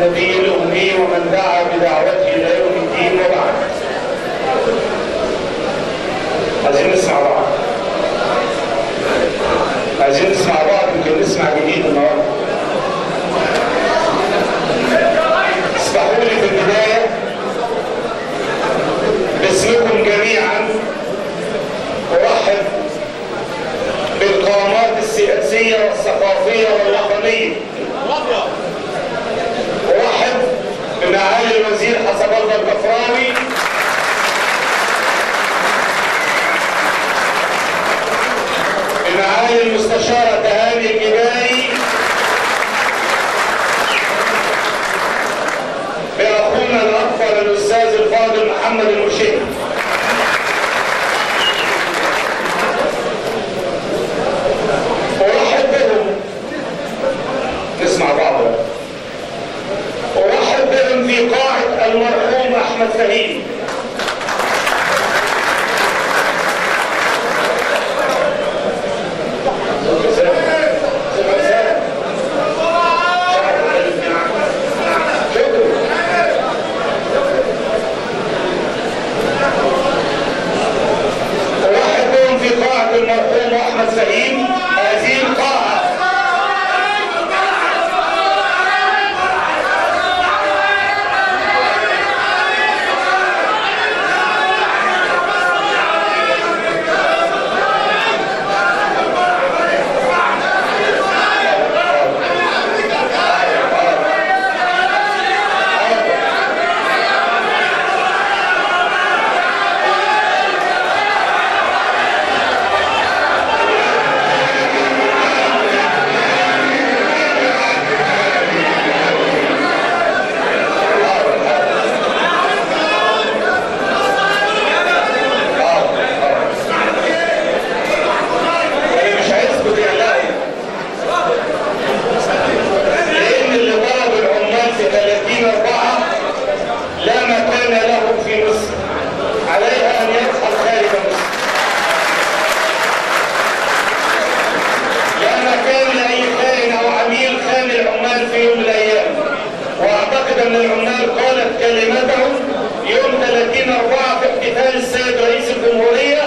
النبي الأمي ومن دعا بدعوته إلى يوم الدين، وبعد. عايزين نسمع بعض، عايزين نسمع بعض، يمكن نسمع جديد النهارده. اسمحوا لي في البداية باسمكم جميعا أرحب بالقامات السياسية والثقافية والوطنية. أرحب بمعالي الوزير حسب الله الكفراوي، بمعالي المستشارة تهاني الجبالي، بأخونا الأكبر الأستاذ الفاضل محمد المرشدي. أرحب بهم، نسمع بعض. أرحب بهم في قاعة المرحوم أحمد فهيم. المرحوم أحمد فهيم. هذه القاعة من العمال قالت كلمته يوم 30/4 في احتفال السيد رئيس الجمهورية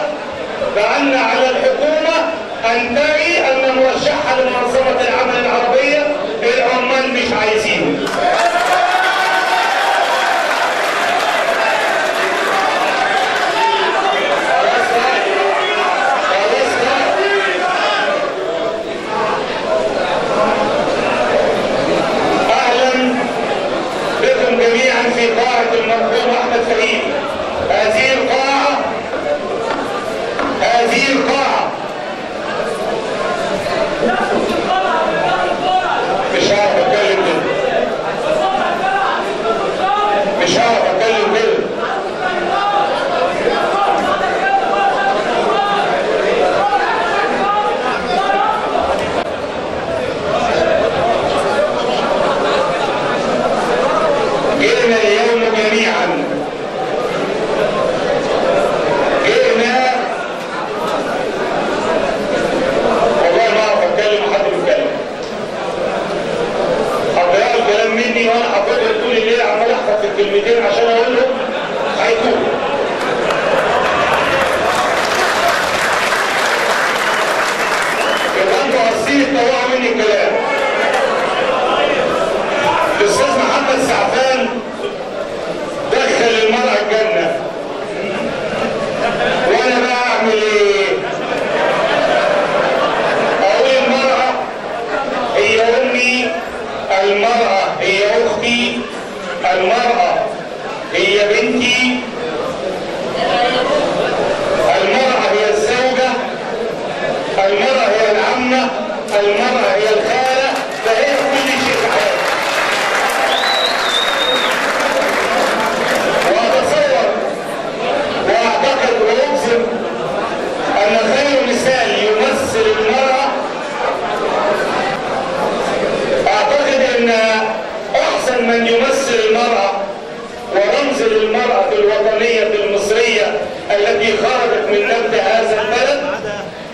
بأن على الحكومة أن تري أن مرشحها لمنظمة العمل العربية العمال مش عايزينه. جميعا في قاعة المرحوم أحمد فهيم. هذه القاعة مش هعرف اتكلم كده، مش هعرف اتكلم كده. جئنا اليوم جميعا، جئنا، والله ما اعرف اتكلم وحد بيتكلم. هتضيعوا الكلام مني وانا هفضل طول الليل عمال احفظ في الكلمتين عشان اقولهم هيكون. يبقى انتوا قاصدين تطلعوا مني الكلام. الاستاذ محمد سعفان دخل المرأة الجنة، وانا بقى اعمل ايه؟ اقول المرأة هي امي، المرأة هي اختي، المرأة هي بنتي، المرأة هي الزوجة، المرأة هي العمة، المرأة هي الخالة، فهي كل شيء في حياتي. واتصور واعتقد واجزم ان خير مثال يمثل المرأة، اعتقد ان احسن من يمثل المرأة ورمز للمرأة الوطنية المصرية التي خرجت من نبت هذا البلد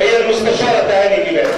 هي المستشارة تهاني الجبالي.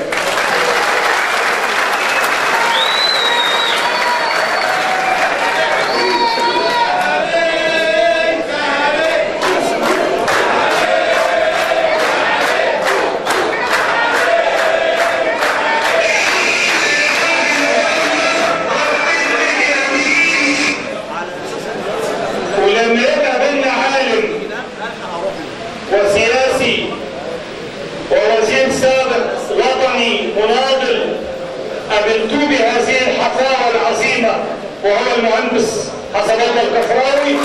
وهو المهندس حسن الله الكفراوي.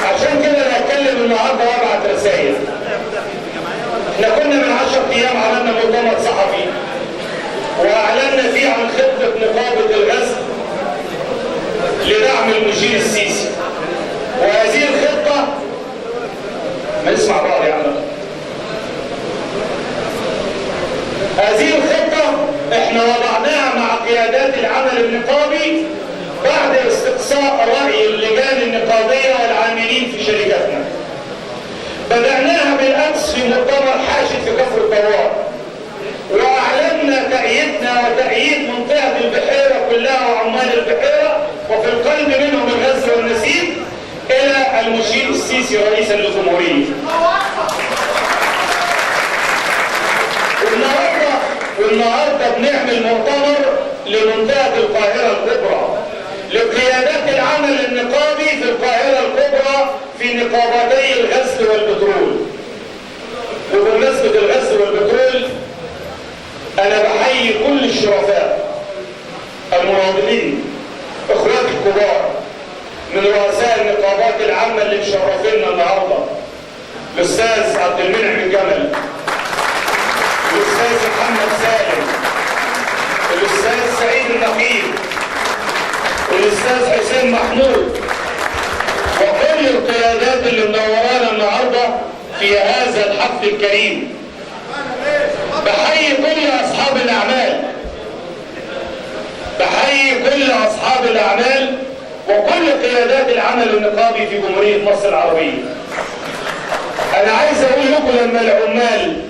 عشان كده انا هتكلم النهارده وابعت رسائل. احنا كنا من 10 ايام عملنا مؤتمر صحفي واعلنا فيه عن خطه نقابه الغزل لدعم المشير السيسي. وهذه الخطه ما نسمع بعض يا عم. هذه الخطه احنا وضعناها مع قيادات العمل النقابي بعد استقصاء رأي اللجان النقابية والعاملين في شركاتنا. بدأناها بالأمس في مؤتمر حاشد في كفر الدوار، وأعلنا تأييدنا وتأييد منطقة البحيرة كلها وعمال البحيرة، وفي القلب منهم الغزل والنسيج، إلى المشير السيسي رئيسا للجمهورية. والنهارده بنعمل مؤتمر لمنطقة القاهرة الكبرى لقيادات العمل النقابي في القاهرة الكبرى في نقابتي الغزل والبترول. وبمناسبة الغزل والبترول أنا بحيي كل الشرفاء المناضلين إخواتي الكبار من رؤساء النقابات العامة اللي مشرفينا النهارده، الأستاذ عبد المنعم الجمل، الأستاذ محمد سالم، الأستاذ سعيد النقيب، والأستاذ حسين محمود، وكل القيادات اللي منورانا النهارده في هذا الحفل الكريم. بحيي كل أصحاب الأعمال، بحيي كل أصحاب الأعمال وكل قيادات العمل النقابي في جمهورية مصر العربية. أنا عايز أقول لكم لما العمال،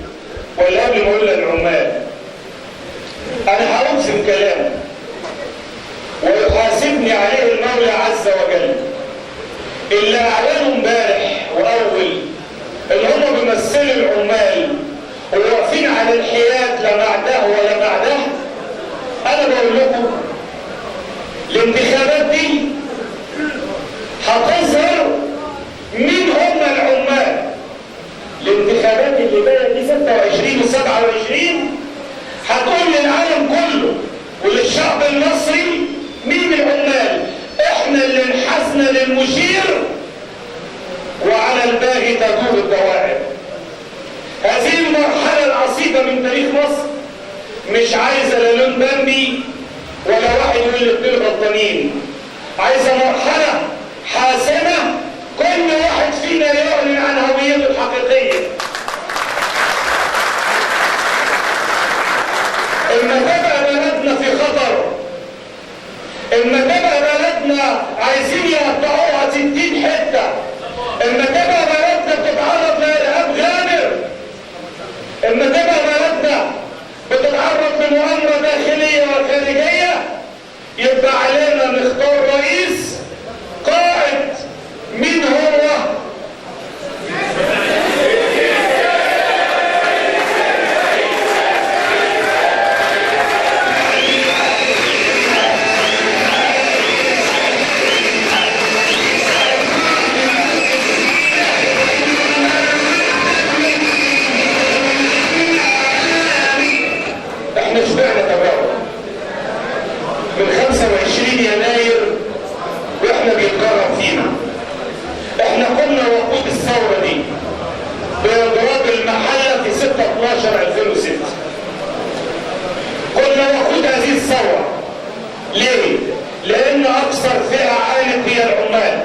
ولا قبل ما أقول للعمال، أنا هأقسم كلام ويحاسبني عليه المولى عز وجل. اللي أعلنوا امبارح وأول إن هم بيمثلوا العمال وواقفين على الحياد لا بعده ولا بعده، أنا بقول لكم الانتخابات دي هتظهر مين هم العمال. الانتخابات اللي بقت دي 26 و27 هتقول للعالم كله وللشعب المصري مين العمال. احنا اللي انحازنا للمشير وعلى الباقي تدور الدواعي. هذه المرحلة العصيبة من تاريخ مصر مش عايزة لا لون بامبي ولا واحد يقول الاثنين غلطانين. عايزة مرحلة حاسمة كل واحد فينا يعلن عن هويته الحقيقية. اما تبقى بلدنا في خطر، اما تبقى بلدنا عايزين يقطعوها 60 حتة، اما تبقى بلدنا بتتعرض لإرهاب غامر، اما تبقى بلدنا بتتعرض لمؤامرة داخلية وخارجية، يبقى علينا نختار رئيس قائد. مين هو؟ احنا شبعنا تجارب من 25 يناير واحنا بيتكرر فينا. احنا كنا وقود الثورة دي باضراب المحلة في 6/12/2006. كنا وقود هذه الثورة. ليه؟ لان اكثر فئة عانت هي العمال.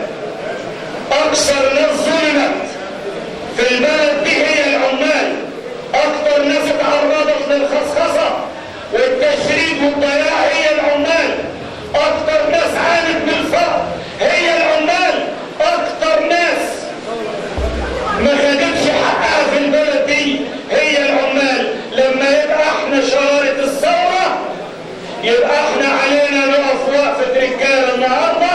اكثر ناس ظلمت في البلد دي هي العمال. اكثر ناس اتعرضت للخصخصة والتشريد والضياع هي العمال. اكثر ناس عانت بالفقر هي العمال. اكثر ناس ما خدتش حقها في البلد دي هي العمال. لما يبقى احنا شرارة الثورة يبقى احنا علينا نقف وقفة رجالة النهارده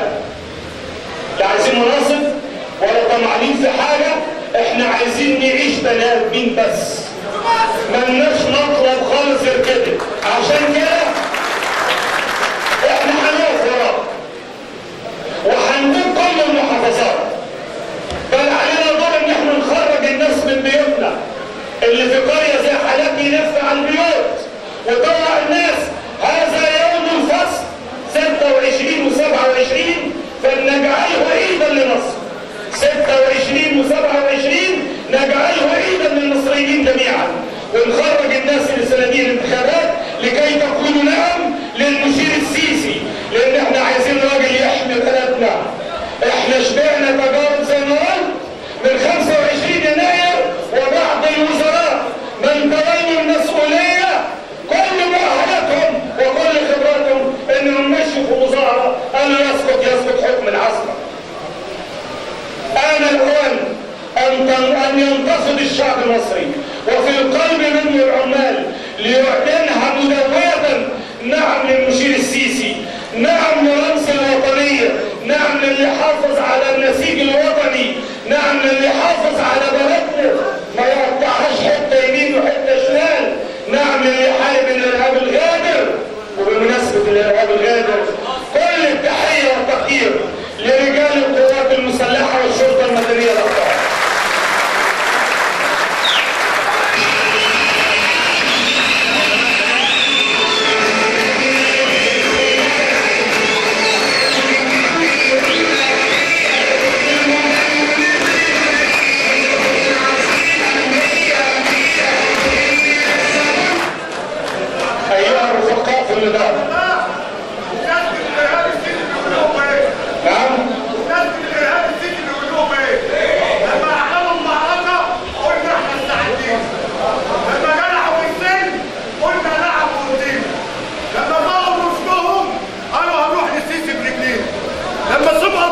حاجه، لا عايزين مناصب ولا طمعانين في حاجه، احنا عايزين نعيش بني ادمين بس، ملناش مطلب خالص غير كده. عشان كده احنا هنقف وراك وهنجيب كل المحافظات، بل علينا دور ان احنا نخرج الناس من بيوتنا. اللي في قريه زي حالاتي يلف على البيوت ويطلع الناس. هذا يوم الفصل 26 و27 فلنجعله عيدا لمصر. 26 و27 نجعله عيدا للمصريين جميعا، ونخرج الناس لصناديق الانتخابات لكي تقولوا نعم للمشير السيسي، لان احنا عايزين راجل يحمي بلدنا. احنا شبعنا تجارب زي ما قلت من 25 يناير وبعض الوزراء من تولوا المسؤوليه كل مؤهلاتهم وكل خبراتهم انهم مشوا في مظاهره قالوا يسقط حكم العسكر. آن الأوان أن ينتصب الشعب المصري وفي القلب منه العمال ليعلنها مدوية نعم للمشير السيسي، نعم لرمز الوطنية، نعم للي حافظ على النسيج الوطني، نعم للي حافظ على بلدنا ما يقطعهاش حتة يمين وحتة شمال، نعم للي حارب الإرهاب الغادر. وبمناسبة الإرهاب الغادر كل التحية والتقدير لرجال القوات المسلحة والشرطة المدنية الأبطال. أيها الرفقاء في النظام،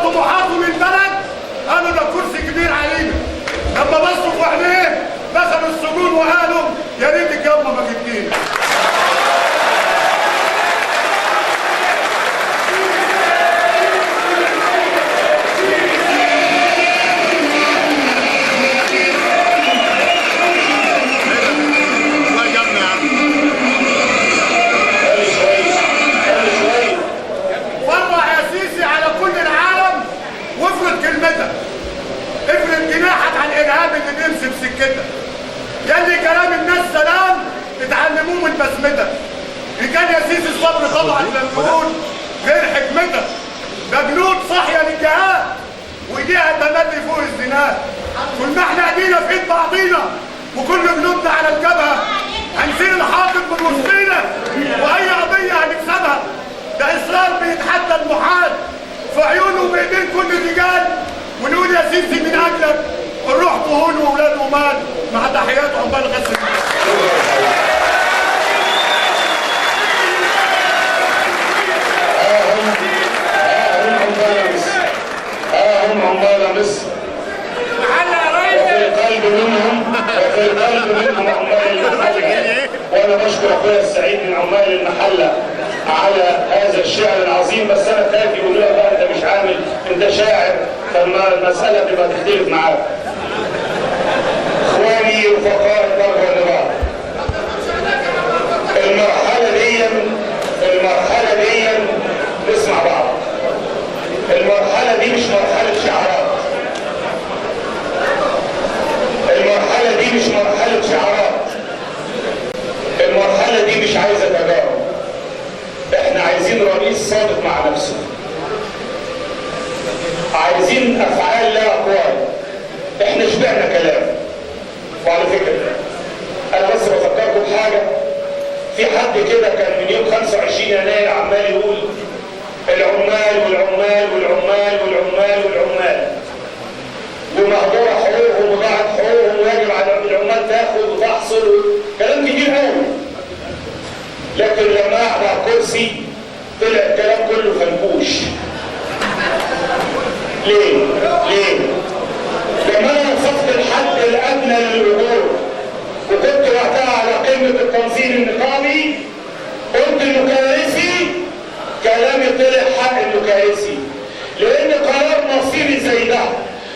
طموحاتهم البلد قالوا ده كرسي كبير علينا. لما بصوا في عينيه دخلوا السجون وقالوا يا ريت الجنب ما جبتينا. افرد جناحك على الارهاب اللي بيمشي بسكتك. يلي كلام الناس سلام اتعلموه من بسمتك. ان كان يا سيدي الصبر طبعا للجنود غير حكمتك. ده جنود صاحيه للجهاد وايديها تملي فوق الزناد. كل ما احنا ايدينا في ايد بعضينا وكل جنودنا على الجبهه هنشيل الحاقد من وسطينا واي قضيه هنكسبها. ده اصرار بيتحدى المحال في عيونه وبايدين كل الرجال. ونقول يا سيدي من اجلك الروح طهون واولاد ومال مع تحيات عقبال غسل. هم عمال مصر وفي القلب منهم عمال المحلة. وانا بشكر اخويا السعيد من عمال المحلة على هذا الشعر العظيم، بس انا خايف يقولوا لي بقى انت مش عامل انت شاعر، فالمسألة تبقى تختلف معاك. اخواني رفقاء الدار والنظام، المرحلة دي نسمع بعض. المرحلة دي مش مرحلة شعارات، المرحلة دي مش مرحلة شعارات، المرحلة دي مش عايزة تجارب. احنا عايزين رئيس صادق مع نفسه، عايزين افعال لا اقوال. احنا شبعنا كلام. وعلى فكرة انا بس بفكركم بحاجة، في حد كده كان من يوم 25 يناير عمال يقول العمال والعمال والعمال والعمال والعمال ومهدورة حقوقهم وضاعت حقوقهم ويجب على العمال تاخد وتحصل كلام كتير قوي. لكن لما قعد على الكرسي طلع الكلام كله فنكوش. ليه؟ لما انا وصفت الحد الادنى للاجور وكنت وقتها على قمه التنظيم النقابي قلت انه كارثي، كلامي طلع حق انه كارثي. جنيه زي ده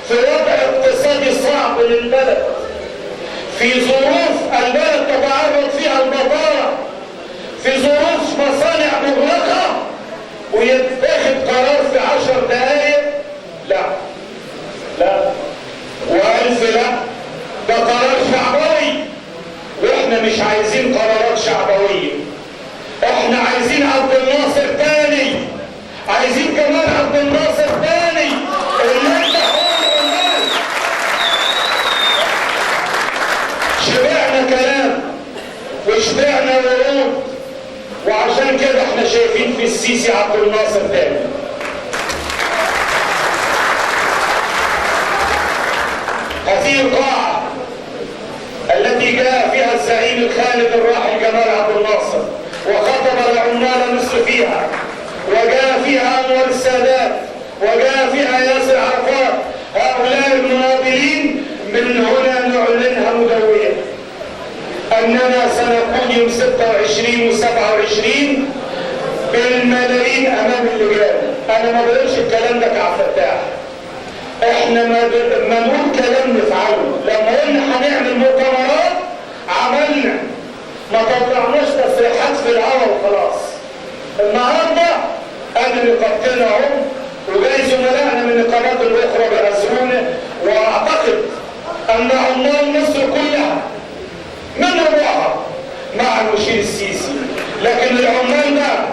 في وضع اقتصادي صعب للبلد، في ظروف البلد تتعرض فيها البطالة، في ظروف مصانع مغلقة، ويتاخد قرار في 10 دقايق؟ لا وألف لا، ده قرار شعبوي، واحنا مش عايزين قرارات شعبوية، احنا عايزين عبد الناصر تاني، عايزين كمان عبد الناصر تاني اللي انت العمال. شبعنا كلام وشبعنا ورود، وعشان كده احنا شايفين في السيسي عبد الناصر تاني. هذه القاعة التي جاء فيها الزعيم الخالد الراحل جمال عبد الناصر وخطب العمال مصر فيها، وجاء فيها أنور السادات، وجاء فيها ياسر عرفات، هؤلاء المناضلين من هنا نعلنها مدوية أننا سنكون يوم 26 و 27 بالملايين أمام اللجان. أنا ما بقولش الكلام ده كعبد الفتاح، احنا ما نقول كلام نفعله. لما قلنا هنعمل مؤتمرات عملنا، ما طلعناش تصريحات في الهوا وخلاص. النهارده انا نقابتنا اهو، وجاي زملائنا من النقابات الاخرى بيأزرونا، واعتقد ان عمال مصر كلها من روحها مع المشير السيسي. لكن العمال بقى،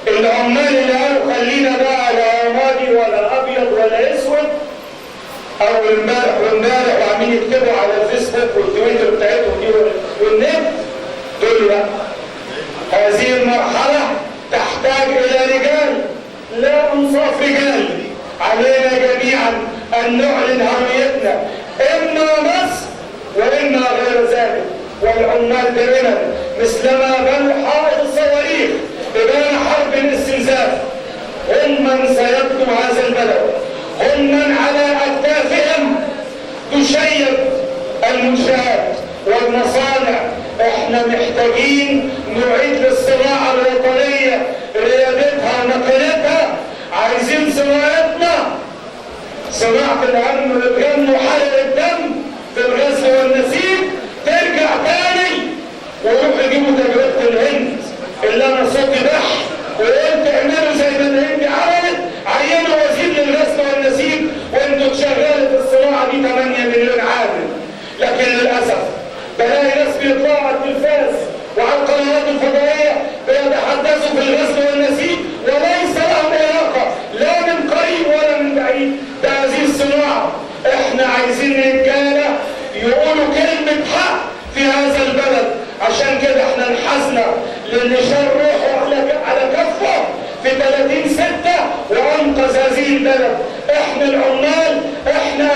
العمال اللي قالوا خلينا بقى لا رمادي ولا ابيض ولا اسود، او امبارح وعاملين يكتبوا على الفيسبوك والتويتر بتاعتهم دي والنت، دول لا. هذه المرحله تحتاج الى رجال، لا انصاف رجال. علينا جميعا ان نعلن هويتنا، اما مصر واما غير ذلك. والعمال دائما مثلما بنوا حائط الصواريخ ببان حرب الاستنزاف، هم من سيبنوا هذا البلد، هم من على اكتافهم تشيد المنشآت والمصانع. احنا محتاجين نعيد للصناعة الوطنية ريادتها ونقلتها. عايزين صناعتنا، صناعة الأمن والجن وحرق الدم في الغزل والنسيج ترجع تاني، ويروحوا يجيبوا تجربة الهند اللي انا صوتي بح وقلت اعملوا زي ما الهند عملت، عينوا وزير للغزل والنسيج وانتوا تشغلوا في الصناعة دي 8 مليون عامل. لكن للأسف بلاقي ناس بيطلعوا على التلفاز وعلى القنوات الفضائية بيتحدثوا في الغزل والنسيج وليس لهم علاقة لا من قريب ولا من بعيد بهذه الصناعة. احنا عايزين رجالة يقولوا كلمة حق في هذا البلد. عشان كده احنا انحازنا للنشار روحه على كفه في 30/6 وانقذ هذه البلد. احنا العمال، احنا